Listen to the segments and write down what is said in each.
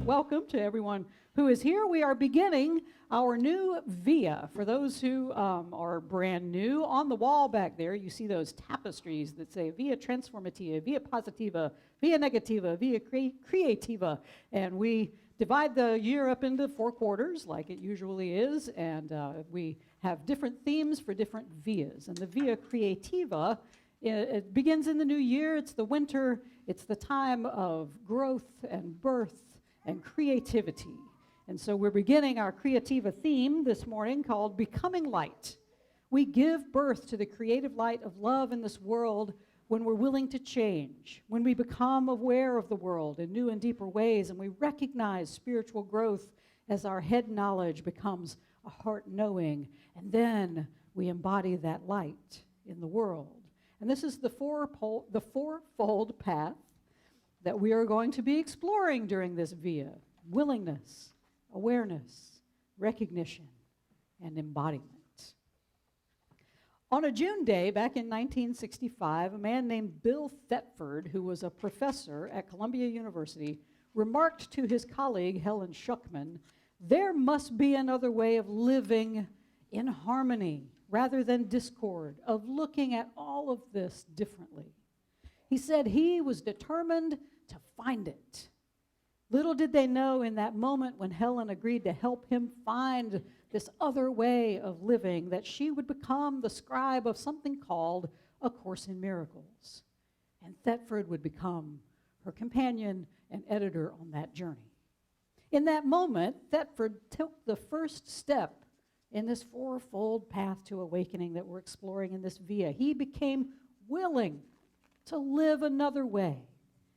Welcome to everyone who is here. We are beginning our new VIA. For those who are brand new, on the wall back there, you see those tapestries that say Via Transformativa, Via Positiva, Via Negativa, Via Creativa. And we divide the year up into 4 quarters, like it usually is, and we have different themes for different Vias. And the Via Creativa, it begins in the new year. It's the winter. It's the time of growth and birth and creativity. And so we're beginning our Creativa theme this morning called Becoming Light. We give birth to the creative light of love in this world when we're willing to change, when we become aware of the world in new and deeper ways, and we recognize spiritual growth as our head knowledge becomes a heart knowing, and then we embody that light in the world. And this is the fourfold path that we are going to be exploring during this VIA: willingness, awareness, recognition, and embodiment. On a June day back in 1965, a man named Bill Thetford, who was a professor at Columbia University, remarked to his colleague Helen Schuckman, "There must be another way of living in harmony rather than discord, of looking at all of this differently." He said he was determined to find it. Little did they know in that moment when Helen agreed to help him find this other way of living that she would become the scribe of something called A Course in Miracles. And Thetford would become her companion and editor on that journey. In that moment, Thetford took the first step in this fourfold path to awakening that we're exploring in this VIA. He became willing to live another way.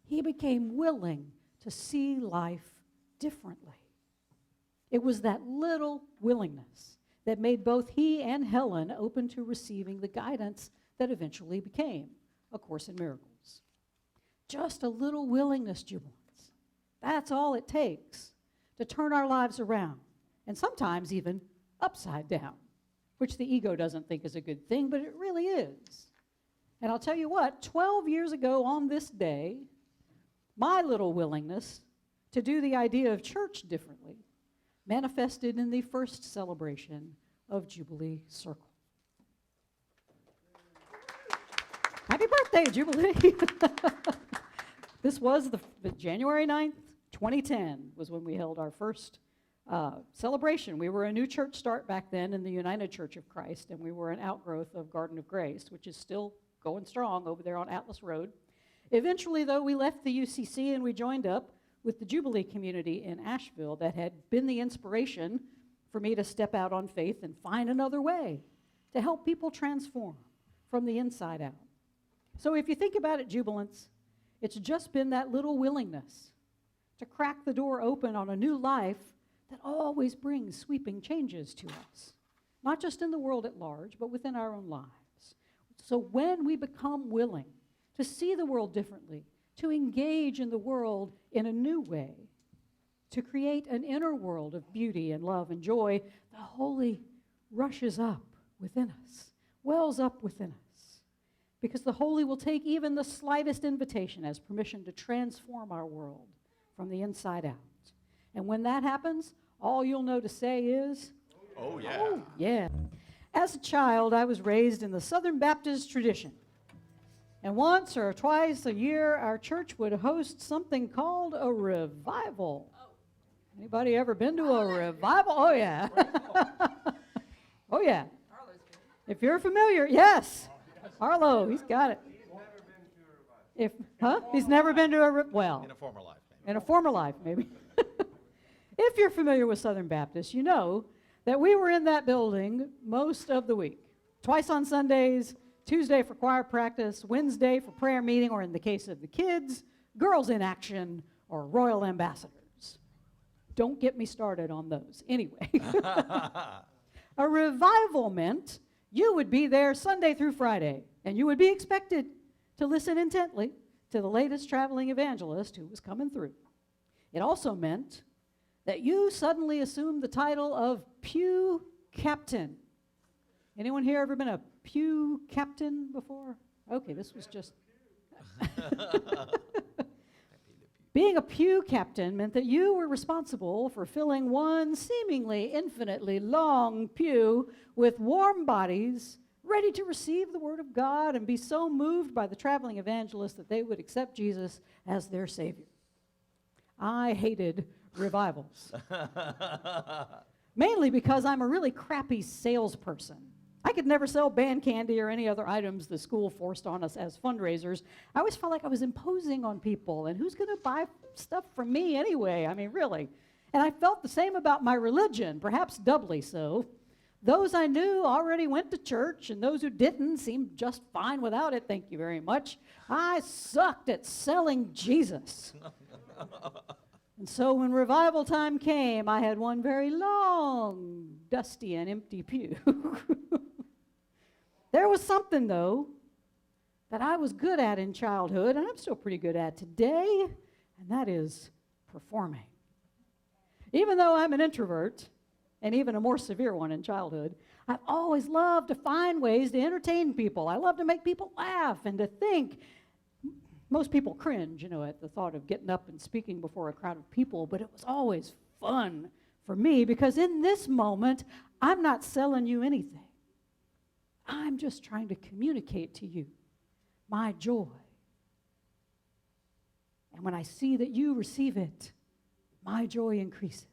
He became willing to see life differently. It was that little willingness that made both he and Helen open to receiving the guidance that eventually became A Course in Miracles. Just a little willingness, jubilants. That's all it takes to turn our lives around, and sometimes even upside down, which the ego doesn't think is a good thing, but it really is. And I'll tell you what, 12 years ago on this day, my little willingness to do the idea of church differently manifested in the first celebration of Jubilee Circle. Happy birthday, Jubilee! This was the January 9th, 2010 was when we held our first celebration. We were a new church start back then in the United Church of Christ, and we were an outgrowth of Garden of Grace, which is still going strong over there on Atlas Road. Eventually, though, we left the UCC and we joined up with the Jubilee community in Asheville that had been the inspiration for me to step out on faith and find another way to help people transform from the inside out. So if you think about it, jubilants, it's just been that little willingness to crack the door open on a new life that always brings sweeping changes to us, not just in the world at large, but within our own lives. So when we become willing to see the world differently, to engage in the world in a new way, to create an inner world of beauty and love and joy, the holy rushes up within us, wells up within us, because the holy will take even the slightest invitation as permission to transform our world from the inside out. And when that happens, all you'll know to say is, "Oh, yeah." "Oh, yeah." As a child, I was raised in the Southern Baptist tradition. And once or twice a year, our church would host something called a revival. Anybody ever been to a revival? Oh, yeah. Oh, yeah. If you're familiar, yes. Arlo, he's got it. He's never been to a well. In a former life, maybe. In a former life, maybe. If you're familiar with Southern Baptist, you know that we were in that building most of the week. Twice on Sundays, Tuesday for choir practice, Wednesday for prayer meeting, or in the case of the kids, Girls in Action or Royal Ambassadors. Don't get me started on those. Anyway, a revival meant you would be there Sunday through Friday, and you would be expected to listen intently to the latest traveling evangelist who was coming through. It also meant that you suddenly assumed the title of pew captain. Anyone here ever been a pew captain before? Okay, this was just... Being a pew captain meant that you were responsible for filling one seemingly infinitely long pew with warm bodies ready to receive the Word of God and be so moved by the traveling evangelist that they would accept Jesus as their Savior. I hated revivals, mainly because I'm a really crappy salesperson. I could never sell band candy or any other items the school forced on us as fundraisers. I always felt like I was imposing on people, and who's going to buy stuff from me anyway? I mean, really. And I felt the same about my religion, perhaps doubly so. Those I knew already went to church, and those who didn't seemed just fine without it, thank you very much. I sucked at selling Jesus. And so when revival time came, I had one very long, dusty, and empty pew. There was something, though, that I was good at in childhood, and I'm still pretty good at today, and that is performing. Even though I'm an introvert, and even a more severe one in childhood, I've always loved to find ways to entertain people. I love to make people laugh and to think. Most people cringe, at the thought of getting up and speaking before a crowd of people, but it was always fun for me because in this moment, I'm not selling you anything. I'm just trying to communicate to you my joy. And when I see that you receive it, my joy increases.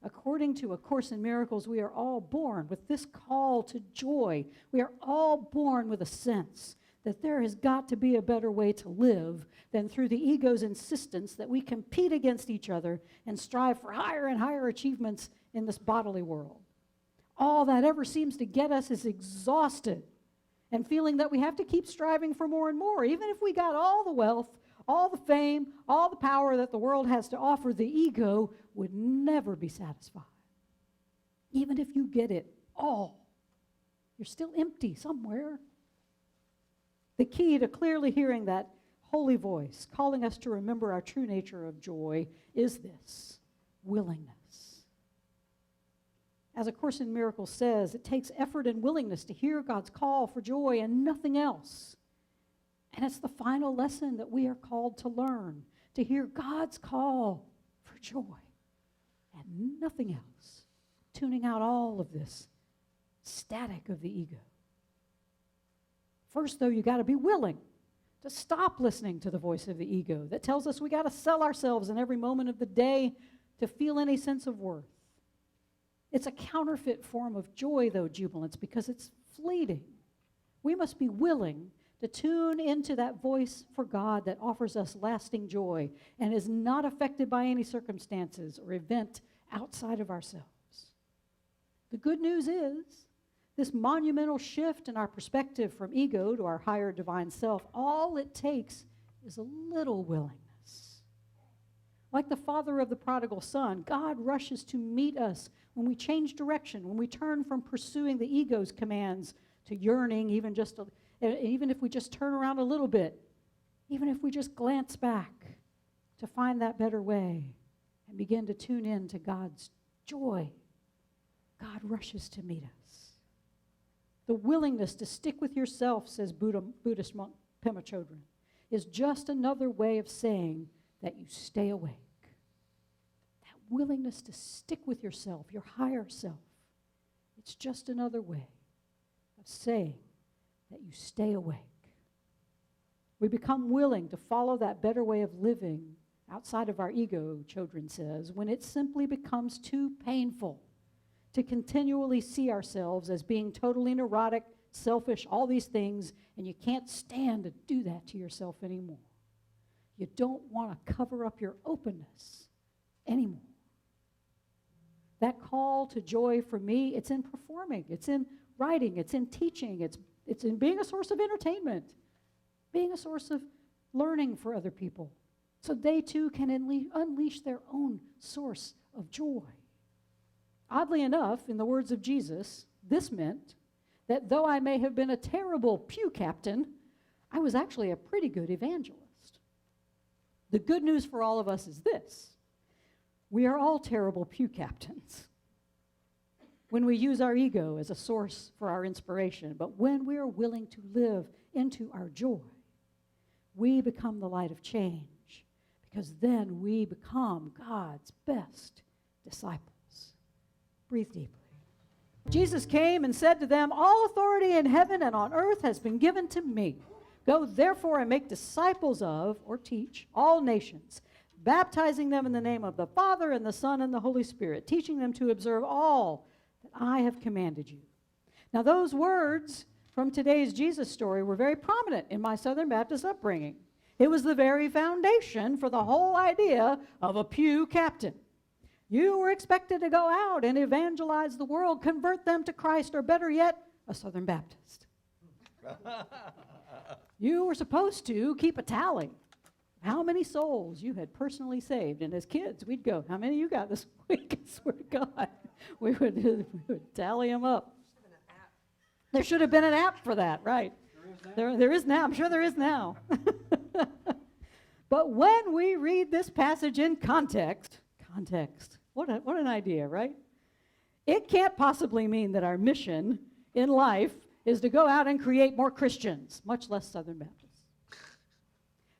According to A Course in Miracles, we are all born with this call to joy. We are all born with a sense that there has got to be a better way to live than through the ego's insistence that we compete against each other and strive for higher and higher achievements in this bodily world. All that ever seems to get us is exhausted and feeling that we have to keep striving for more and more. Even if we got all the wealth, all the fame, all the power that the world has to offer, the ego would never be satisfied. Even if you get it all, you're still empty somewhere. The key to clearly hearing that holy voice calling us to remember our true nature of joy is this: willingness. As A Course in Miracles says, it takes effort and willingness to hear God's call for joy and nothing else. And it's the final lesson that we are called to learn, to hear God's call for joy and nothing else, tuning out all of this static of the ego. First, though, you got to be willing to stop listening to the voice of the ego that tells us we got to sell ourselves in every moment of the day to feel any sense of worth. It's a counterfeit form of joy, though, jubilance, because it's fleeting. We must be willing to tune into that voice for God that offers us lasting joy and is not affected by any circumstances or event outside of ourselves. The good news is, this monumental shift in our perspective from ego to our higher divine self, all it takes is a little willingness. Like the father of the prodigal son, God rushes to meet us when we change direction, when we turn from pursuing the ego's commands to yearning, even if we just turn around a little bit, even if we just glance back to find that better way and begin to tune in to God's joy. God rushes to meet us. The willingness to stick with yourself, says Buddhist monk Pema Chodron, is just another way of saying that you stay awake. That willingness to stick with yourself, your higher self, it's just another way of saying that you stay awake. We become willing to follow that better way of living outside of our ego, Chodron says, when it simply becomes too painful to continually see ourselves as being totally neurotic, selfish, all these things, and you can't stand to do that to yourself anymore. You don't want to cover up your openness anymore. That call to joy for me, it's in performing, it's in writing, it's in teaching, it's in being a source of entertainment, being a source of learning for other people, so they too can unleash their own source of joy. Oddly enough, in the words of Jesus, this meant that though I may have been a terrible pew captain, I was actually a pretty good evangelist. The good news for all of us is this: we are all terrible pew captains when we use our ego as a source for our inspiration. But when we are willing to live into our joy, we become the light of change because then we become God's best disciples. Breathe deeply. Jesus came and said to them, "All authority in heaven and on earth has been given to me. Go therefore and make disciples of," or teach, "all nations, baptizing them in the name of the Father and the Son and the Holy Spirit, teaching them to observe all that I have commanded you." Now those words from today's Jesus story were very prominent in my Southern Baptist upbringing. It was the very foundation for the whole idea of a pew captain. You were expected to go out and evangelize the world, convert them to Christ, or better yet, a Southern Baptist. You were supposed to keep a tally of how many souls you had personally saved. And as kids, we'd go, "How many you got this week?" I swear to God. We would tally them up. There should have been an app for that, right? There is now. I'm sure there is now. But when we read this passage in context, what an idea, right? It can't possibly mean that our mission in life is to go out and create more Christians, much less Southern Baptists.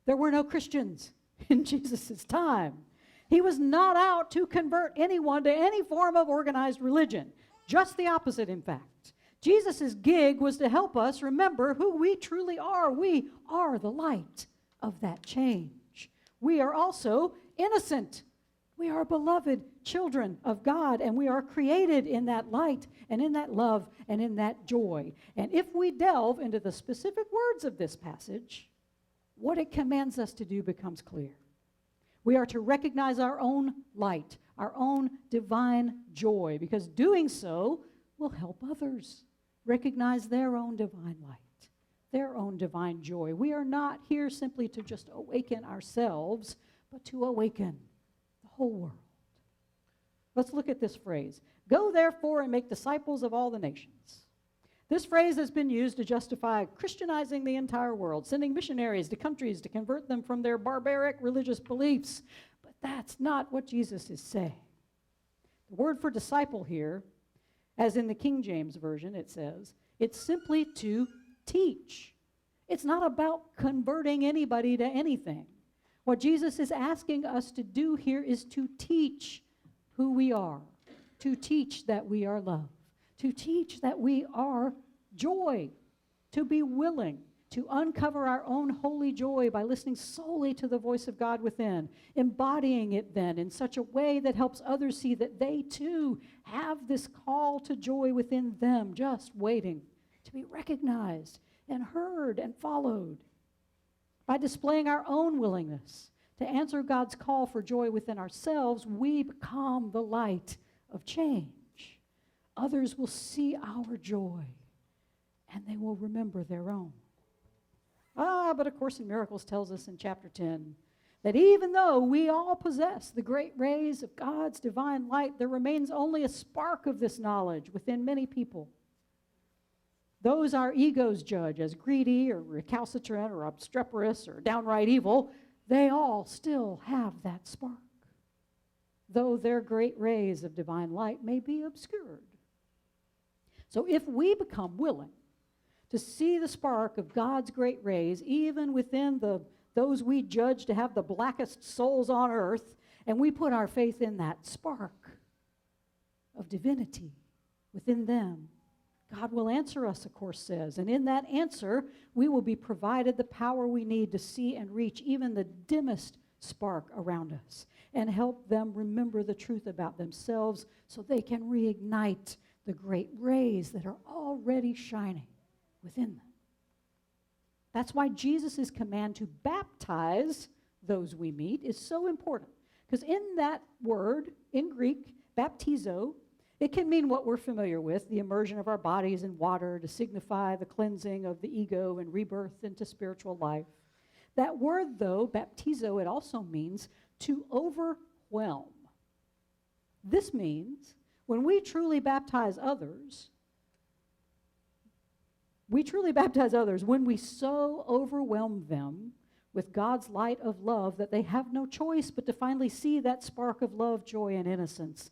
There were no Christians in Jesus' time. He was not out to convert anyone to any form of organized religion. Just the opposite, in fact. Jesus' gig was to help us remember who we truly are. We are the light of that change. We are also innocent. We are beloved children of God, and we are created in that light and in that love and in that joy. And if we delve into the specific words of this passage, what it commands us to do becomes clear. We are to recognize our own light, our own divine joy, because doing so will help others recognize their own divine light, their own divine joy. We are not here simply to just awaken ourselves, but to awaken the whole world. Let's look at this phrase. Go therefore and make disciples of all the nations. This phrase has been used to justify Christianizing the entire world, sending missionaries to countries to convert them from their barbaric religious beliefs. But that's not what Jesus is saying. The word for disciple here, as in the King James Version, it says, it's simply to teach. It's not about converting anybody to anything. What Jesus is asking us to do here is to teach who we are, to teach that we are love, to teach that we are joy, to be willing to uncover our own holy joy by listening solely to the voice of God within, embodying it then in such a way that helps others see that they too have this call to joy within them, just waiting to be recognized and heard and followed. By displaying our own willingness to answer God's call for joy within ourselves, we become the light of change. Others will see our joy, and they will remember their own. But A Course in Miracles tells us in chapter 10 that even though we all possess the great rays of God's divine light, there remains only a spark of this knowledge within many people. Those our egos judge as greedy or recalcitrant or obstreperous or downright evil, they all still have that spark, though their great rays of divine light may be obscured. So if we become willing to see the spark of God's great rays, even within those we judge to have the blackest souls on earth, and we put our faith in that spark of divinity within them, God will answer us, A Course says, and in that answer, we will be provided the power we need to see and reach even the dimmest spark around us and help them remember the truth about themselves so they can reignite the great rays that are already shining within them. That's why Jesus' command to baptize those we meet is so important. Because in that word, in Greek, baptizo, it can mean what we're familiar with, the immersion of our bodies in water to signify the cleansing of the ego and rebirth into spiritual life. That word, though, baptizo, it also means to overwhelm. This means when we truly baptize others when we so overwhelm them with God's light of love that they have no choice but to finally see that spark of love, joy, and innocence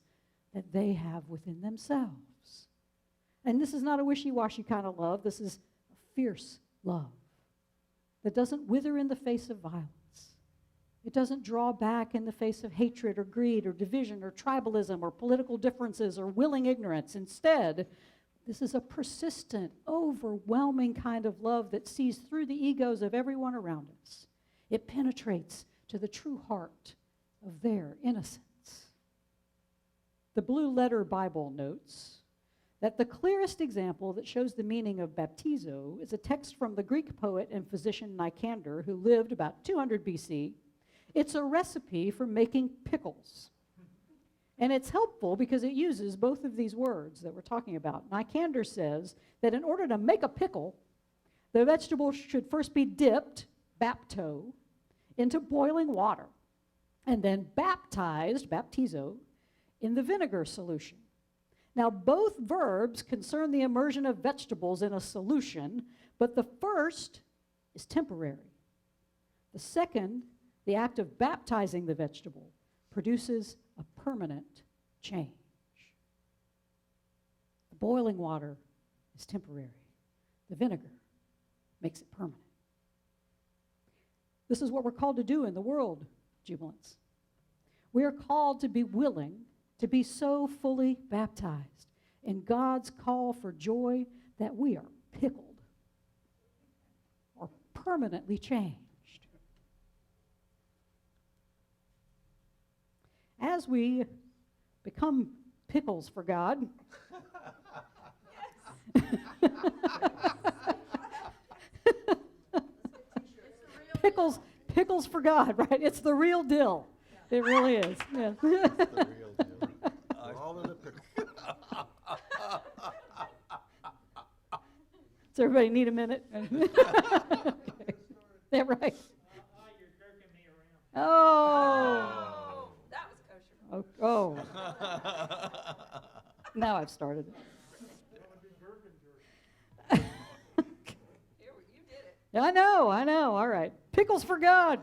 that they have within themselves. And this is not a wishy-washy kind of love. This is a fierce love that doesn't wither in the face of violence. It doesn't draw back in the face of hatred or greed or division or tribalism or political differences or willing ignorance. Instead, this is a persistent, overwhelming kind of love that sees through the egos of everyone around us. It penetrates to the true heart of their innocence. The Blue Letter Bible notes that the clearest example that shows the meaning of baptizo is a text from the Greek poet and physician Nicander, who lived about 200 BC. It's a recipe for making pickles. And it's helpful because it uses both of these words that we're talking about. Nicander says that in order to make a pickle, the vegetable should first be dipped, bapto, into boiling water, and then baptized, baptizo, in the vinegar solution. Now, both verbs concern the immersion of vegetables in a solution, but the first is temporary. The second, the act of baptizing the vegetable, produces a permanent change. The boiling water is temporary. The vinegar makes it permanent. This is what we're called to do in the world, Jubilants. We are called to be willing to be so fully baptized in God's call for joy that we are pickled or permanently changed. As we become pickles for God, pickles for God, right? It's the real deal. It really is. Yeah. The real deal. We're all in a pickle. Does everybody need a minute? Okay. Yeah, right. You're jerking me around. Oh. That was kosher. Oh. Now I've started it. You did it. I know. All right. Pickles for God.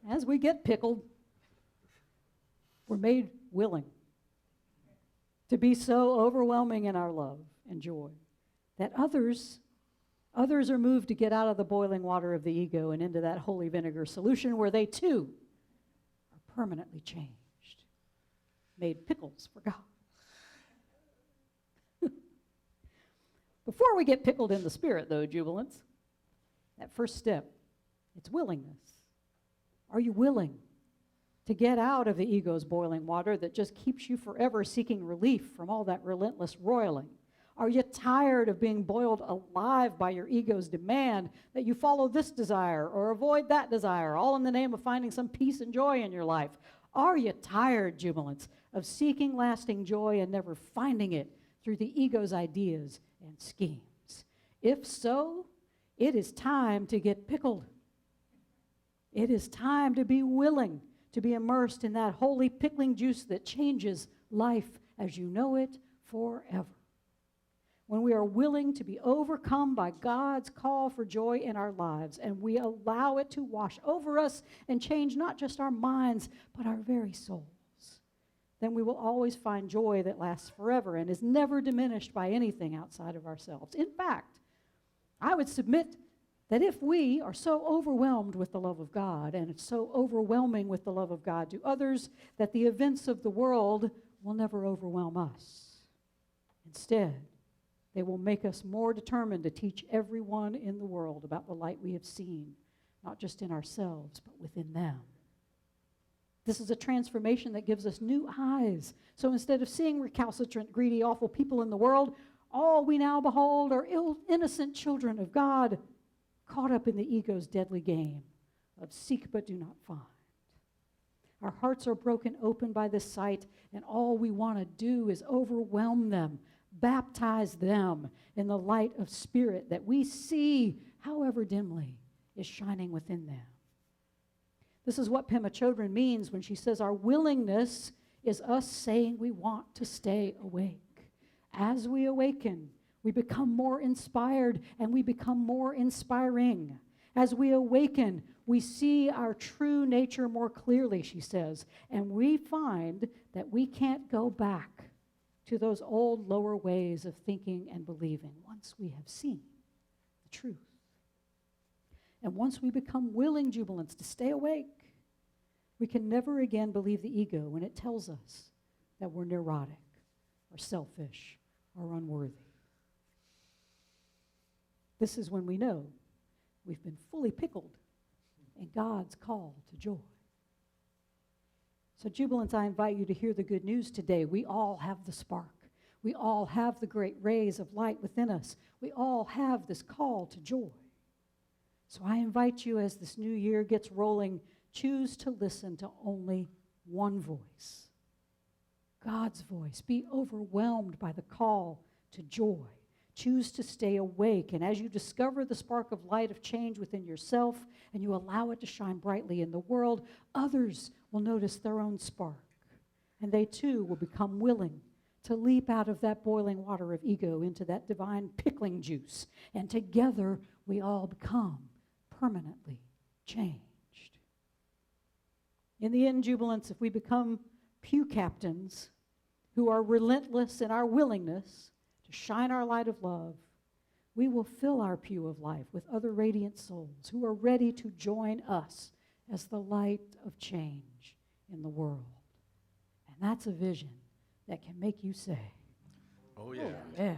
As we get pickled, we're made willing to be so overwhelming in our love and joy that others are moved to get out of the boiling water of the ego and into that holy vinegar solution where they too are permanently changed, made pickles for God. Before we get pickled in the spirit, though, Jubilants, that first step, it's willingness. Are you willing to get out of the ego's boiling water that just keeps you forever seeking relief from all that relentless roiling? Are you tired of being boiled alive by your ego's demand that you follow this desire or avoid that desire, all in the name of finding some peace and joy in your life? Are you tired, Jubilants, of seeking lasting joy and never finding it through the ego's ideas and schemes? If so, it is time to get pickled. It is time to be willing to be immersed in that holy pickling juice that changes life as you know it forever. When we are willing to be overcome by God's call for joy in our lives, and we allow it to wash over us and change not just our minds, but our very souls, then we will always find joy that lasts forever and is never diminished by anything outside of ourselves. In fact, I would submit that if we are so overwhelmed with the love of God, and it's so overwhelming with the love of God to others, that the events of the world will never overwhelm us. Instead, they will make us more determined to teach everyone in the world about the light we have seen, not just in ourselves, but within them. This is a transformation that gives us new eyes. So instead of seeing recalcitrant, greedy, awful people in the world, all we now behold are innocent children of God, caught up in the ego's deadly game of seek but do not find. Our hearts are broken open by this sight, and all we want to do is overwhelm them, baptize them in the light of spirit that we see, however dimly, is shining within them. This is what Pema Chodron means when she says our willingness is us saying we want to stay awake. As we awaken, we become more inspired and we become more inspiring. As we awaken, we see our true nature more clearly, she says, and we find that we can't go back to those old lower ways of thinking and believing once we have seen the truth. And once we become willing jubilants to stay awake, we can never again believe the ego when it tells us that we're neurotic or selfish or unworthy. This is when we know we've been fully pickled in God's call to joy. So jubilants, I invite you to hear the good news today. We all have the spark. We all have the great rays of light within us. We all have this call to joy. So I invite you, as this new year gets rolling, choose to listen to only one voice, God's voice. Be overwhelmed by the call to joy. Choose to stay awake. And as you discover the spark of light of change within yourself and you allow it to shine brightly in the world, others will notice their own spark. And they too will become willing to leap out of that boiling water of ego into that divine pickling juice. And together we all become permanently changed. In the end, jubilants, if we become pew captains who are relentless in our willingness to shine our light of love, we will fill our pew of life with other radiant souls who are ready to join us as the light of change in the world. And that's a vision that can make you say, Oh, yeah. yeah.